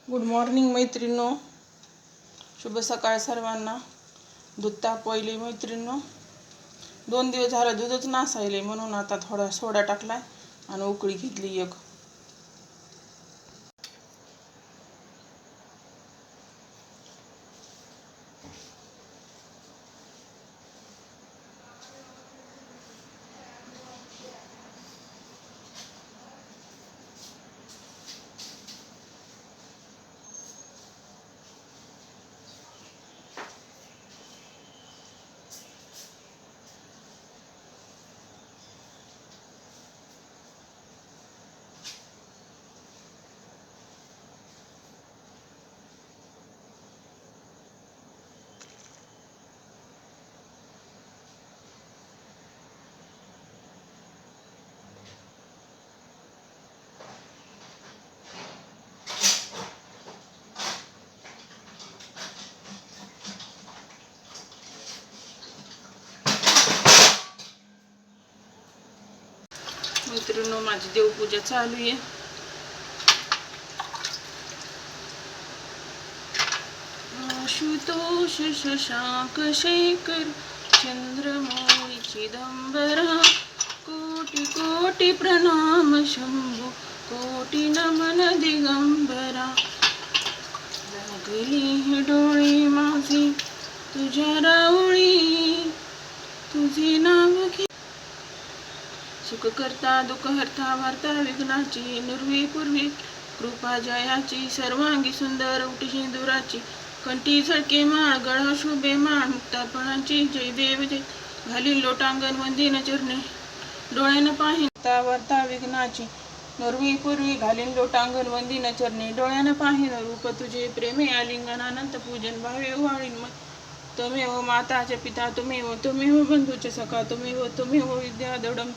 Good morning मैत्रिणींनो, शुभ सकाळ सर्वांना. दूध तापवले मैत्रिणींनो. 2 दिवस झालं दूधच नासायले, म्हणून आता थोडा सोडा टाकलाय आणि उकळी घेतली एक. मैत्रिणींनो, माझी देवपूजा चालू आहे. आशुतोष शशांक शेखर चंद्रमौळी चिदंबरा, कोटी कोटी प्रणाम शंभू, कोटी नमन दिगंबरा. लागली डोळे माझे तुझ्या राऊळी, तुझे नाव घे. सुख करता दुःख हरता वार्ता विघ्नाची, निर्वी पूर्वी कृपा जयाची, सर्वांगी सुंदर उटी सिंदुराची, कंठी झळके माळ गळा शुभे माळ, मुक्तापणाची जय देव जय. घालील लोटांगण वंदीन चरणे, डोळ्यानं पाहिन वार्ता विघ्नाची, निर्वी पूर्वी घालीन लोटांगण वंदीन चरणे, डोळ्यानं पाहिन रूप तुझे प्रेमे आलिंगन अनंत पूजन भावे वाळीन. तुम्ही हो माताचे पिता, तुम्ही हो बंधूचे सखा, तुम्ही हो विद्या दडम.